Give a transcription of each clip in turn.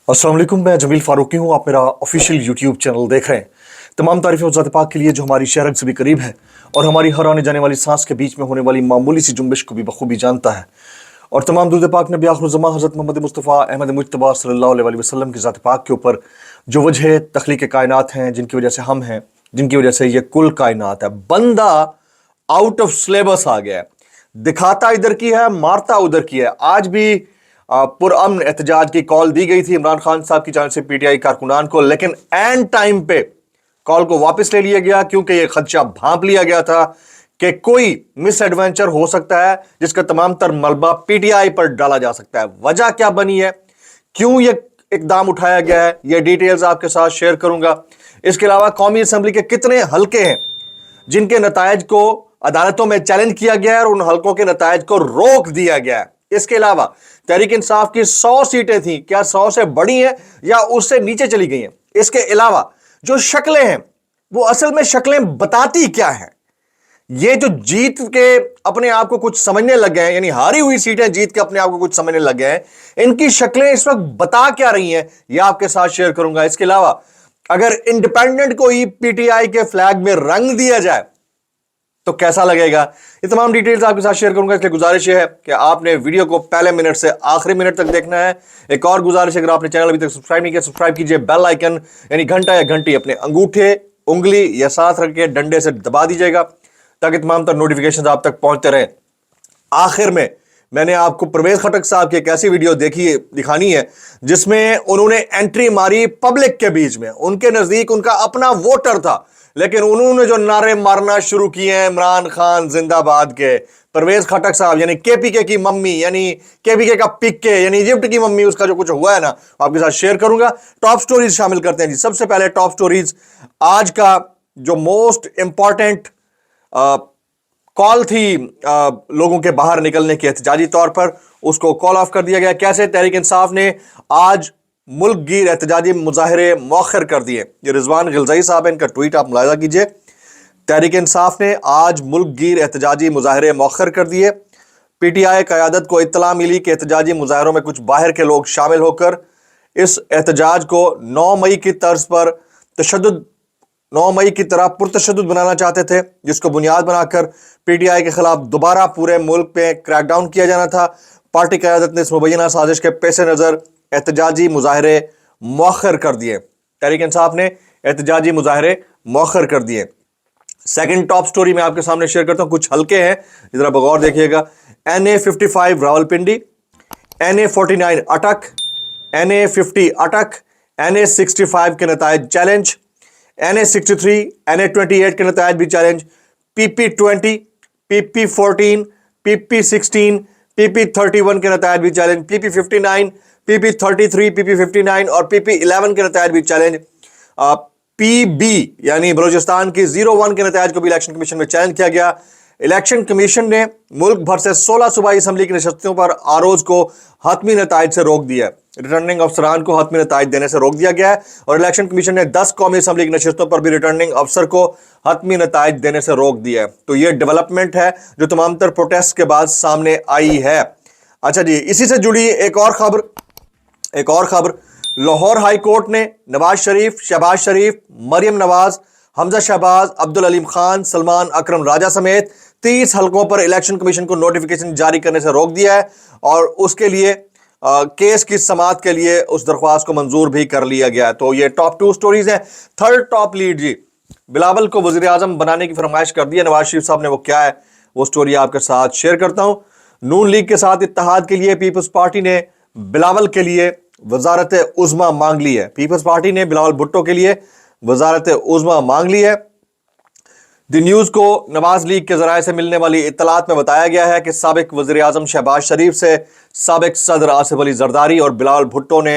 अस्सलाम वालेकुम, मैं जमील फारूकी हूँ। आप मेरा ऑफिशियल यूट्यूब चैनल देख रहे हैं। तमाम तारीफ़ें ज़ात पाक के लिए जो हमारी शहरत से भी करीब है और हमारी हर आने जाने वाली सांस के बीच में होने वाली मामूली सी जुम्बिश को भी बखूबी जानता है। और तमाम दुरूद पाक नबी आखिरुज़्ज़मान हज़रत मोहम्मद मुस्तफ़ा अहमद मुज्तबा सल्लल्लाहु अलैहि वसल्लम की ज़ात पाक के ऊपर जो वजह तख्लीक़ कायनात हैं, जिनकी वजह से हम हैं, जिनकी वजह से ये कुल कायनात है। बंदा आउट ऑफ सिलेबस आ गया है, दिखाता इधर की है, मारता उधर की है। आज भी पुरअमन एहतजाज की कॉल दी गई थी इमरान खान साहब की जानिब से पीटीआई कारकुनान को, लेकिन एन टाइम पे कॉल को वापस ले लिया गया क्योंकि यह खदशा भांप लिया गया था कि कोई मिस एडवेंचर हो सकता है जिसका तमाम तर मलबा पीटीआई पर डाला जा सकता है। वजह क्या बनी है, क्यों यह इकदाम उठाया गया है, यह डिटेल्स आपके साथ शेयर करूंगा। इसके अलावा कौमी असम्बली के कितने हल्के हैं जिनके नतायज को अदालतों में चैलेंज किया गया है और उन हल्कों के नतायज को रोक दिया गया है। इसके अलावा तहरीक इंसाफ की 100 सीटें थी, क्या 100 से बड़ी हैं या उससे नीचे चली गई हैं। इसके अलावा जो शक्लें हैं वो असल में शक्लें बताती क्या हैं। ये जो जीत के अपने आप को कुछ समझने लग गए हैं, यानी हारी हुई सीटें जीत के अपने आप को कुछ समझने लग गए हैं, इनकी शक्लें इस वक्त बता क्या रही हैं, यह आपके साथ शेयर करूंगा। इसके अलावा अगर इंडिपेंडेंट को ही पीटीआई के फ्लैग में रंग दिया जाए तो कैसा लगेगा, ये तमाम डिटेल्स आपके साथ शेयर करूंगा। इसलिए गुजारिश है कि आपने वीडियो को पहले मिनट से आखिरी मिनट तक देखना है। एक और गुजारिश है, अगर आपने चैनल अभी तक सब्सक्राइब नहीं किया, सब्सक्राइब कीजिए। बेल आइकन यानी घंटा या घंटी अपने अंगूठे, उंगली या साथ रख के डंडे से दबा दीजिएगा ताकि तमाम तर नोटिफिकेशन आप तक पहुंचते रहे। आखिर में मैंने आपको परवेज खटक साहब की एक ऐसी वीडियो दिखानी है जिसमें उन्होंने एंट्री मारी पब्लिक के बीच में। उनके नजदीक उनका अपना वोटर था, लेकिन उन्होंने जो नारे मारना शुरू किए हैं इमरान खान जिंदाबाद के, परवेज खटक साहब यानी केपीके की मम्मी, यानी केपीके का पिक्के यानी इजिप्ट की मम्मी, उसका जो कुछ हुआ है ना आपके साथ शेयर करूंगा। टॉप स्टोरीज शामिल करते हैं जी। सबसे पहले टॉप स्टोरीज, आज का जो मोस्ट इंपॉर्टेंट कॉल थी लोगों के बाहर निकलने की एहतजाजी तौर पर, उसको कॉल ऑफ कर दिया गया। कैसे? तहरीक इंसाफ ने आज मुल्क गिर एहतजाजी मुजाहरे मौखर कर दिए। ये रिजवान गिलज़ई साहब है, इनका ट्वीट आप मुलाहिजा कीजिए। तहरीक इंसाफ ने आज मुल्क गिर एहतजाजी मुजाहरे मौखर कर दिए। पीटीआई क़यादत को इत्तला मिली कि एहतजाजी मुजाहरों में कुछ बाहर के लोग शामिल होकर इस एहतजाज को 9 मई की तर्ज पर 9 मई की तरह पुरतशद्दुद बनाना चाहते थे, जिसको बुनियाद बनाकर पीटीआई के खिलाफ दोबारा पूरे मुल्क पे क्रैकडाउन किया जाना था। पार्टी क़यादत ने इस मुबैना साजिश के पेश नज़र एहतजाजी मुजाहरे मौखर कर दिए। तहरीक इंसाफ ने एहतजाजी मुजाहरे मौखर कर दिए। सेकंड टॉप स्टोरी में आपके सामने शेयर करता हूं, कुछ हल्के हैं, जरा बगौर देखिएगा। NA55 रावलपिंडी, NA49 अटक, NA50 अटक, NA65 के नतायज चैलेंज, NA63, NA28 के नतायज भी challenge, PP20, PP14, PP16, PP31 के नतायज भी चैलेंज, PP59, PP33, PP59 और PP11 के नतायज भी चैलेंज। PB यानी बलूचिस्तान की 01 के नतायज को भी इलेक्शन कमीशन में चैलेंज किया गया। इलेक्शन कमीशन ने मुल्क भर से 16 सूबाई असम्बली की नशस्तों पर आरोज को हतमी नतायज से रोक दिया। रिटर्निंग अफसरान को हतमी नतायज देने से रोक दिया गया है और इलेक्शन कमीशन ने 10 कौमी असम्बली की नशस्तों पर भी रिटर्निंग अफसर को हतमी नतायज देने से रोक दिया है। तो यह डेवलपमेंट है जो तमाम तर प्रोटेस्ट के बाद सामने आई है। अच्छा जी, इसी से जुड़ी एक और खबर, लाहौर हाई कोर्ट ने नवाज शरीफ, शहबाज शरीफ, मरियम नवाज, हमजा शहबाज, अब्दुल अलीम खान, सलमान अकरम राजा समेत 30 हलकों पर इलेक्शन कमीशन को नोटिफिकेशन जारी करने से रोक दिया है और उसके लिए केस की समाअत के लिए उस दरख्वास्त को मंजूर भी कर लिया गया है। तो ये टॉप 2 स्टोरीज हैं। थर्ड टॉप लीड जी, बिलावल को वजीर आजम बनाने की फरमाइश कर दी है नवाज शरीफ साहब ने। वो क्या है, वो स्टोरी आपके साथ शेयर करता हूं। नून लीग के साथ इत्तेहाद के लिए पीपल्स पार्टी ने बिलावल के लिए वजारत उज़्मा मांग ली है। पीपल्स पार्टी ने बिलावल भुट्टो के लिए वजारत उज़्मा मांग ली है। द न्यूज को नवाज लीग के जराये से मिलने वाली इत्तलात में बताया गया है कि साबिक वज़ीर आज़म शहबाज शरीफ से साबिक सदर आसिफ अली जरदारी और बिलावल भुट्टो ने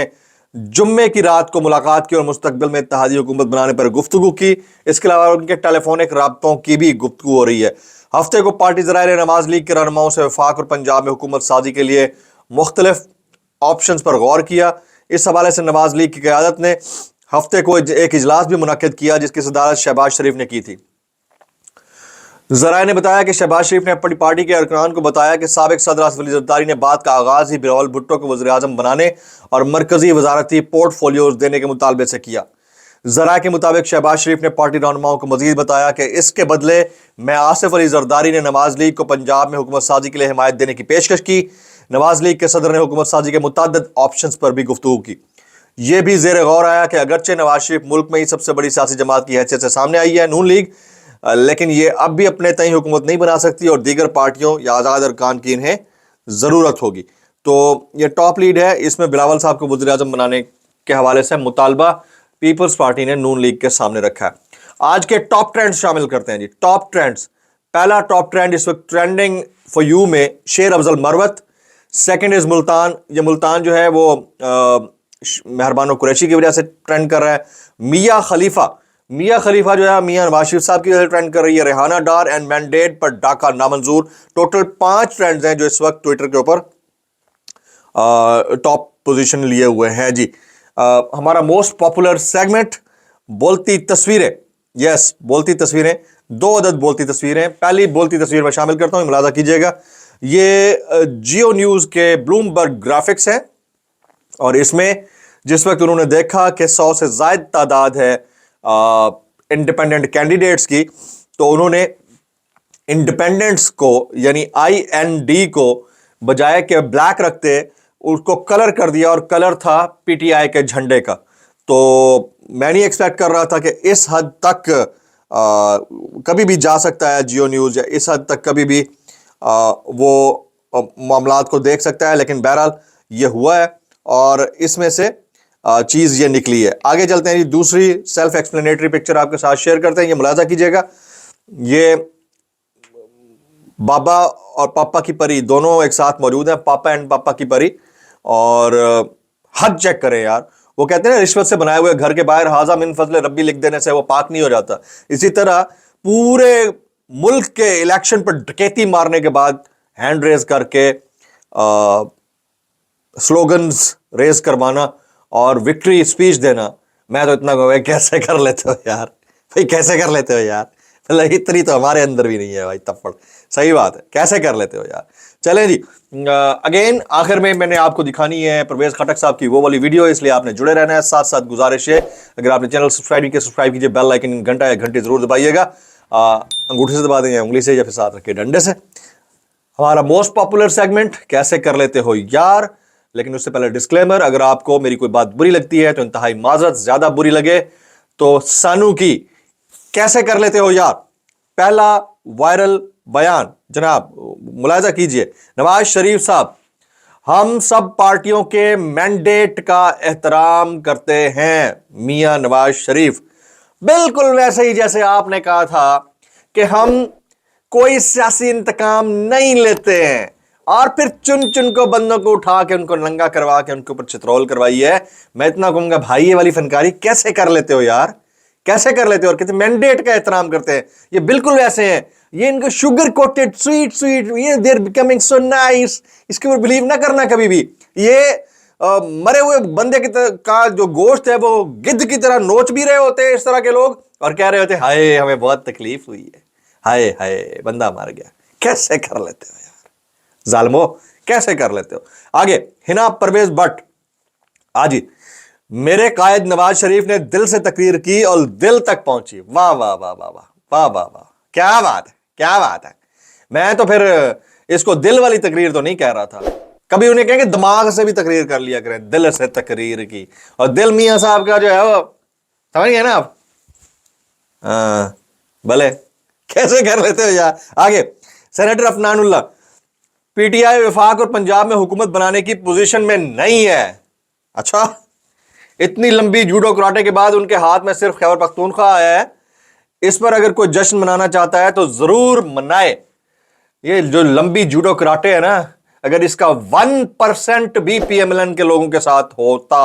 जुम्मे की रात को मुलाकात की और मुस्तकबिल में इत्तेहादी हुकूमत बनाने पर गुफ्तगू की। इसके अलावा उनके टेलीफोनिक राब्तों की भी गुफ्तगू हो रही है। हफ्ते को पार्टी जराये ने नवाज लीग के रहनुमाओं से वफाक और पंजाब में हुकूमत साजी के लिए मुख्तलिफ ऑप्शंस पर गौर किया। इस हवाले से नवाज लीग की क़यादत ने हफ्ते को एक इजलास भी मुनक्किद किया जिसकी सदारत शहबाज शरीफ ने की थी। जराये ने बताया कि शहबाज शरीफ ने अपनी पार्टी के अरकान को बताया कि साबिक सदर आसिफ अली जरदारी ने बात का आगाज ही बिलावल भुट्टो को वज़ीर आज़म बनाने और मरकजी वजारती पोर्टफोलियोज देने के मुतालबे से किया। जराये के मुताबिक शहबाज शरीफ ने पार्टी रहनुमाओं को मजीद बताया कि इसके बदले में आसिफ अली जरदारी ने नवाज लीग को पंजाब में हुकूमत साजी के लिए हिमायत देने की पेशकश की। नवाज लीग के सदर ने हुकूमत साजी के मुतअद्दिद ऑप्शंस पर भी गुफ्तगू की। यह भी जेर गौर आया कि अगरचे नवाज शरीफ मुल्क में ही सबसे बड़ी सियासी जमात की हैसियत से सामने आई है नून लीग, लेकिन ये अब भी अपने तय हुकूमत नहीं बना सकती और दीगर पार्टियों या आज़ाद अरकान की इन्हें ज़रूरत होगी। तो ये टॉप लीड है, इसमें बिलावल साहब को वज़ीर आज़म बनाने के हवाले से मुतालबा पीपल्स पार्टी ने नून लीग के सामने रखा है। आज के टॉप ट्रेंड्स शामिल करते हैं जी। टॉप ट्रेंड्स, पहला टॉप ट्रेंड इस वक्त ट्रेंडिंग फॉर यू में शेर अफजल मरवत। Second is Multan. ये मुल्तान जो है वो मेहरबान कुरैशी की वजह से ट्रेंड कर रहा है। मियाँ खलीफा जो है मियाँ नवाज शरीफ साहब की वजह से ट्रेंड कर रही है। रेहाना डार एंड मैंडेट पर डाका नामंजूर। टोटल 5 ट्रेंड्स हैं जो इस वक्त ट्विटर के ऊपर टॉप पोजीशन लिए हुए हैं जी। हमारा मोस्ट पॉपुलर सेगमेंट बोलती तस्वीरें। यस, बोलती तस्वीरें, 2 अदद बोलती तस्वीरें। पहली बोलती तस्वीर में शामिल करता हूं, मुलाजा कीजिएगा। ये जियो न्यूज के ब्लूमबर्ग ग्राफिक्स है और इसमें जिस वक्त उन्होंने देखा कि 100 से ज्यादा तादाद है इंडिपेंडेंट कैंडिडेट्स की, तो उन्होंने इंडिपेंडेंट्स को यानी IND को बजाय के ब्लैक रखते उसको कलर कर दिया और कलर था PTI के झंडे का। तो मैं नहीं एक्सपेक्ट कर रहा था कि इस हद तक कभी भी जा सकता है जियो न्यूज़, या इस हद तक कभी भी वो मामलात को देख सकता है, लेकिन बहरहाल ये हुआ है और इसमें से चीज़ ये निकली है। आगे चलते हैं जी। दूसरी सेल्फ एक्सप्लेनेटरी पिक्चर आपके साथ शेयर करते हैं, ये मुलाजा कीजिएगा। ये बाबा और पापा की परी दोनों एक साथ मौजूद हैं, पापा एंड पापा की परी, और हद चेक करें यार। वो कहते हैं ना, रिश्वत से बनाए हुए घर के बाहर हाजा मिन फजल रब्बी लिख देने से वो पाक नहीं हो जाता। इसी तरह पूरे मुल्क के इलेक्शन पर डकैती मारने के बाद हैंड रेज करके स्लोगन्स रेज करवाना और विक्ट्री स्पीच देना, मैं तो इतना कहूँगा कैसे कर लेते हो यार भाई, कैसे कर लेते हो यार, मतलब इतनी तो हमारे अंदर भी नहीं है भाई तफ्फड़। सही बात है, कैसे कर लेते हो यार। चलें जी, अगेन आखिर में मैंने आपको दिखानी है परवेज खटक साहब की वो वाली वीडियो, इसलिए आपने जुड़े रहना है। साथ साथ गुजारिश है, अगर आपने चैनल सब्सक्राइब नहीं किया सब्सक्राइब कीजिए, बेल आइकन घंटा या घंटी जरूर दबाइएगा। अंगूठे से दबा दें या उंगली से या फिर साथ रखिए डंडे से। हमारा मोस्ट पॉपुलर सेगमेंट कैसे कर लेते हो यार, लेकिन उससे पहले डिस्क्लेमर, अगर आपको मेरी कोई बात बुरी लगती है तो इंतहाई माजरत, ज्यादा बुरी लगे तो सानू की कैसे कर लेते हो यार। पहला वायरल बयान जनाब, मुलाजा कीजिए। नवाज शरीफ साहब, हम सब पार्टियों के मैंडेट का एहतराम करते हैं। मियां नवाज शरीफ, बिल्कुल वैसे ही जैसे आपने कहा था कि हम कोई सियासी इंतकाम नहीं लेते हैं और फिर चुन चुन को बंदों को उठा के उनको नंगा करवा के उनके ऊपर चित्रोल करवाई है। मैं इतना कहूंगा भाई, ये वाली फनकारी कैसे कर लेते हो यार, कैसे कर लेते हो। और कहते मैंडेट का एहतराम करते हैं, ये बिल्कुल वैसे हैं, ये इनको शुगर कोटेड स्वीट स्वीट, ये देर बिकमिंग सो नाइस, इसके ऊपर बिलीव ना करना कभी भी। ये मरे हुए बंदे का जो गोश्त है वो गिद्ध की तरह नोच भी रहे होते हैं इस तरह के लोग, और कह रहे होते हैं हाय हमें बहुत तकलीफ हुई है, हाय हाय बंदा मर गया। कैसे कर लेते हो यार जालिमो, कैसे कर लेते हो। आगे हिना परवेज भट्ट, आजी मेरे कायद नवाज शरीफ ने दिल से तकरीर की और दिल तक पहुंची। वाह वाह वाह वाह वाह वाह वाह वाह, क्या बात है, क्या बात है। मैं तो फिर इसको दिल वाली तकरीर तो नहीं कह रहा था, कभी उन्हें कहेंगे दिमाग से भी तकरीर कर लिया करें, दिल से तकरीर की। और दिल मियां साहब का जो है वो समझ गए ना आप। भले कैसे कर लेते हो यार। आगे सेनेटर अफनानुल्लाह, PTI वफाक और पंजाब में हुकूमत बनाने की पोजीशन में नहीं है। अच्छा, इतनी लंबी जूडो कराटे के बाद उनके हाथ में सिर्फ खैबर पख्तूनख्वा आया है। इस पर अगर कोई जश्न मनाना चाहता है तो जरूर मनाए। ये जो लंबी जूडो कराटे है ना, अगर इसका 1% भी PMLN के लोगों के साथ होता,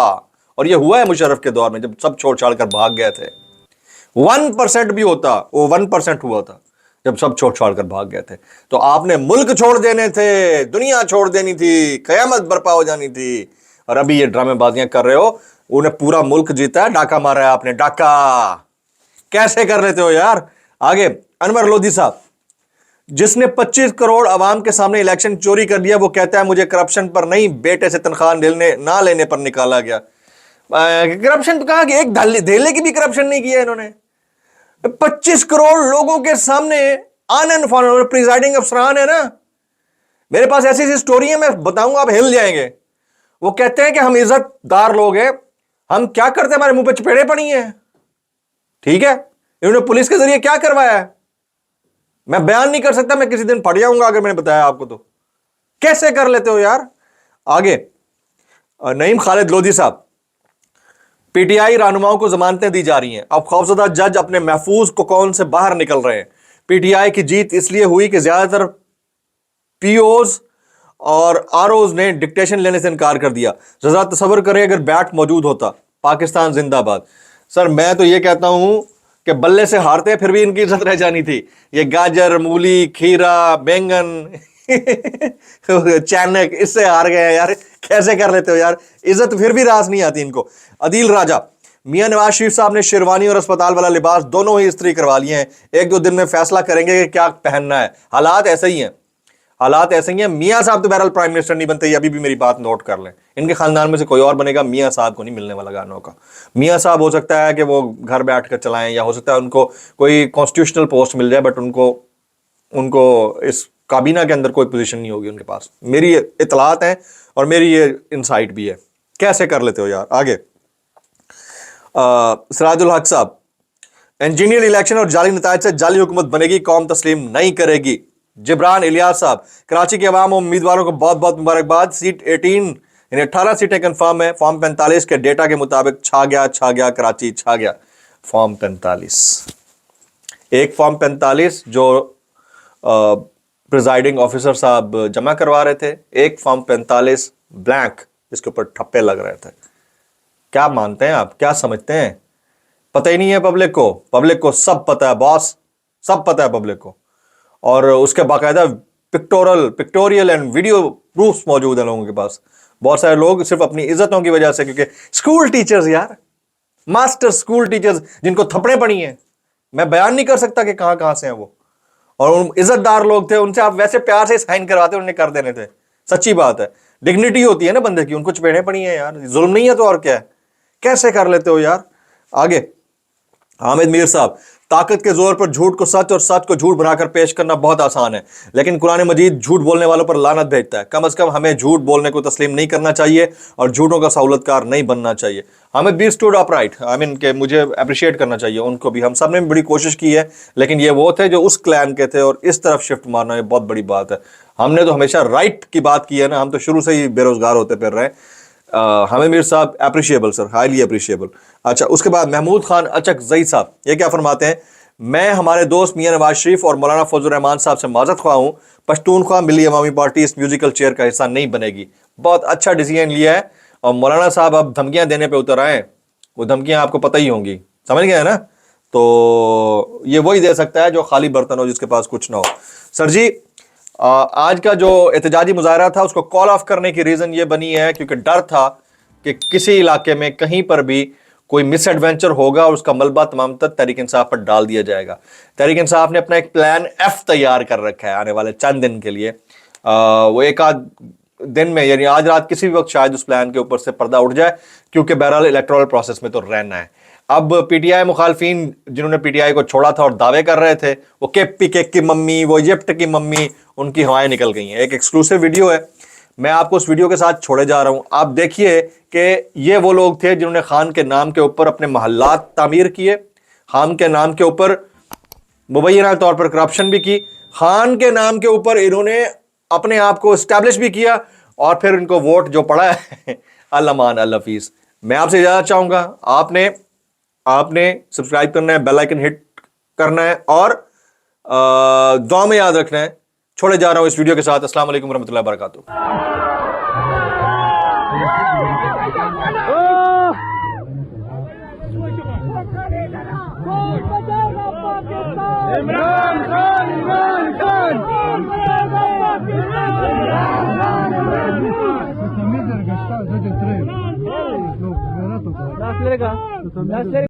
और ये हुआ है मुशर्रफ के दौर में जब सब छोड़ छाड़ कर भाग गए थे, 1% भी होता, वो 1% हुआ था जब सब छोड़ छाड़ कर भाग गए थे, तो आपने मुल्क छोड़ देने थे, दुनिया छोड़ देनी थी, कयामत बर्पा हो जानी थी। और अभी ये ड्रामेबाजियां कर रहे हो, उन्हें पूरा मुल्क जीता है, डाका मारा है आपने, डाका। कैसे कर लेते हो यार। आगे अनवर लोधी साहब, जिसने 25 करोड़ अवाम के सामने इलेक्शन चोरी कर दिया, वो कहता है मुझे करप्शन पर नहीं, बेटे से तनख्वाह ना लेने पर निकाला गया। करप्शन तो कहा कि एक धेले की भी करप्शन नहीं किया इन्होंने। 25 करोड़ लोगों के सामने आनन फानन, प्रिजाइडिंग अफसरान है ना, मेरे पास ऐसी ऐसी स्टोरी है, मैं बताऊंगा आप हिल जाएंगे। वो कहते हैं कि हम इज्जतदार लोग हैं, हम क्या करते हैं, हमारे मुंह पे चपेड़े पड़ी हैं। ठीक है, इन्होंने पुलिस के जरिए क्या करवाया है मैं बयान नहीं कर सकता, मैं किसी दिन पढ़ जाऊंगा अगर मैंने बताया आपको तो। कैसे कर लेते हो यार। आगे नईम खालिद लोधी साहब, पीटीआई रहनुमाओं को जमानतें दी जा रही हैं, अब खौफजदा जज अपने महफूज कोकौन से बाहर निकल रहे हैं। पीटीआई की जीत इसलिए हुई कि ज्यादातर पीओज और आरओज ने डिक्टेशन लेने से इनकार कर दिया। जरा तसव्वुर करें अगर बैट मौजूद होता। पाकिस्तान जिंदाबाद। सर मैं तो ये कहता हूं कि बल्ले से हारते फिर भी इनकी इज्जत रह जानी थी। ये गाजर, मूली, खीरा, बैंगन चाणक, इससे हार गए यार। कैसे कर लेते हो यार, इज्जत फिर भी रास नहीं आती इनको। अदील राजा, मियां नवाज शरीफ साहब ने शेरवानी और अस्पताल वाला लिबास दोनों ही इस्त्री करवा लिए हैं, एक दो दिन में फैसला करेंगे कि क्या पहनना है। हालात ऐसे ही हैं, हालात ऐसे ही हैं। मियां साहब तो बहरहाल प्राइम मिनिस्टर नहीं बनते, अभी भी मेरी बात नोट कर लें। इनके खानदान में से कोई और बनेगा, मियां साहब को नहीं मिलने वाला गानों का। मियां साहब हो सकता है कि वो घर बैठ कर चलाएं, या हो सकता है उनको कोई कॉन्स्टिट्यूशनल पोस्ट मिल जाए, बट उनको इस काबीना के अंदर कोई पोजीशन नहीं होगी उनके पास। मेरी इतलात हैं और मेरी ये इनसाइट भी है। कैसे कर लेते हो यार। आगे सिराजुल हक साहब, इंजीनियर इलेक्शन और जाली नतायज से जाली हुकूमत बनेगी, कौम तस्लीम नहीं करेगी। जिब्रान इलियास साहब, कराची के अवाम और उम्मीदवारों को बहुत बहुत मुबारकबाद। सीट 18 यानी 18 सीटें कंफर्म है। फॉर्म 45 के डेटा के मुताबिक छा गया कराची छा गया। फॉर्म 45, एक फॉर्म 45 जो प्रिजाइडिंग ऑफिसर साहब जमा करवा रहे थे, एक फॉर्म 45 ब्लैंक जिसके ऊपर ठप्पे लग रहे थे। क्या मानते हैं आप, क्या समझते हैं? पता ही नहीं है पब्लिक को सब पता है बॉस, सब पता है पब्लिक को। और उसके बाकायदा पिक्टोरियल एंड वीडियो प्रूफ्स मौजूद है लोगों के पास। बहुत सारे लोग सिर्फ अपनी इज्जतों की वजह से, क्योंकि स्कूल टीचर्स यार, मास्टर स्कूल टीचर्स जिनको थप्पड़े पड़ी हैं, मैं बयान नहीं कर सकता कि कहां कहां से हैं वो, और इज्जतदार लोग थे, उनसे आप वैसे प्यार से साइन करवाते, उन्हें कर देने थे। सच्ची बात है, डिग्निटी होती है ना बंदे की, उनको चपेड़े पड़ी हैं यार, जुल्म नहीं है तो और क्या है। कैसे कर लेते हो यार। आगे हामिद मीर साहब, ताकत के जोर पर झूठ को सच और सच को झूठ बनाकर पेश करना बहुत आसान है, लेकिन कुरान मजीद झूठ बोलने वालों पर लानत भेजता है। कम से कम हमें झूठ बोलने को तस्लीम नहीं करना चाहिए और झूठों का सहूलतकार नहीं बनना चाहिए। Hamid Mir stood upright, I mean के मुझे अप्रिशिएट करना चाहिए उनको भी। हम सब ने बड़ी कोशिश की है, लेकिन ये वो थे जो उस क्लैन के थे, और इस तरफ शिफ्ट मारना ये बहुत बड़ी बात है। हमने तो हमेशा राइट की बात की है ना, हम तो शुरू से ही बेरोजगार होते फिर रहे। हमें मीर साहब अप्रिशिएबल सर, हाईली अप्रिशिएबल। अच्छा, उसके बाद महमूद खान अचक जई साहब, ये क्या फरमाते हैं, मैं हमारे दोस्त मियां नवाज शरीफ और मौलाना फजल रहमान साहब से माजत ख्वाह हूं, पश्तूनख्वा मिली अवामी पार्टी इस म्यूजिकल चेयर का हिस्सा नहीं बनेगी। बहुत अच्छा डिसीजन लिया है, और मौलाना साहब अब धमकियां देने पे उतर आए, वो धमकियां आपको पता ही होंगी, समझ गए ना। तो ये वही दे सकता है जो खाली बर्तन हो, जिसके पास कुछ ना हो। सर जी, आज का जो एहतजाजी मुजाहरा था उसको कॉल ऑफ करने की रीज़न ये बनी है क्योंकि डर था कि किसी इलाके में कहीं पर भी कोई मिस एडवेंचर होगा और उसका मलबा तमाम तहरीक इंसाफ पर डाल दिया जाएगा। तहरीक इंसाफ ने अपना एक प्लान F तैयार कर रखा है आने वाले चंद दिन के लिए। वो एक आध दिन में, यानी आज रात किसी भी वक्त शायद उस प्लान के ऊपर से पर्दा उठ जाए, क्योंकि बहरहाल इलेक्टोरल प्रोसेस में तो रहना है। अब पीटीआई मुखालफिन जिन्होंने पीटीआई को छोड़ा था और दावे कर रहे थे, वो केपी केक की मम्मी, वो इजिप्ट की मम्मी, उनकी हवाएं निकल गई हैं। एक एक्सक्लूसिव वीडियो है, मैं आपको उस वीडियो के साथ छोड़े जा रहा हूं। आप देखिए कि ये वो लोग थे जिन्होंने खान के नाम के ऊपर अपने महल्लात तामीर किए, खान के नाम के ऊपर मुबैना तौर पर करप्शन भी की, खान के नाम के ऊपर इन्होंने अपने आप को एस्टैब्लिश भी किया, और फिर इनको वोट जो पड़ा है अल्लामान अल्लाफीस। मैं आपसे इजाजत चाहूंगा, आपने सब्सक्राइब करना है, बेल आइकन हिट करना है, और दुआ में याद रखना है। छोड़े जा रहा हूं इस वीडियो के साथ। अस्सलाम वालेकुम रहमतुल्लाहि व बरकातुहू। इमरान खान इमरान खान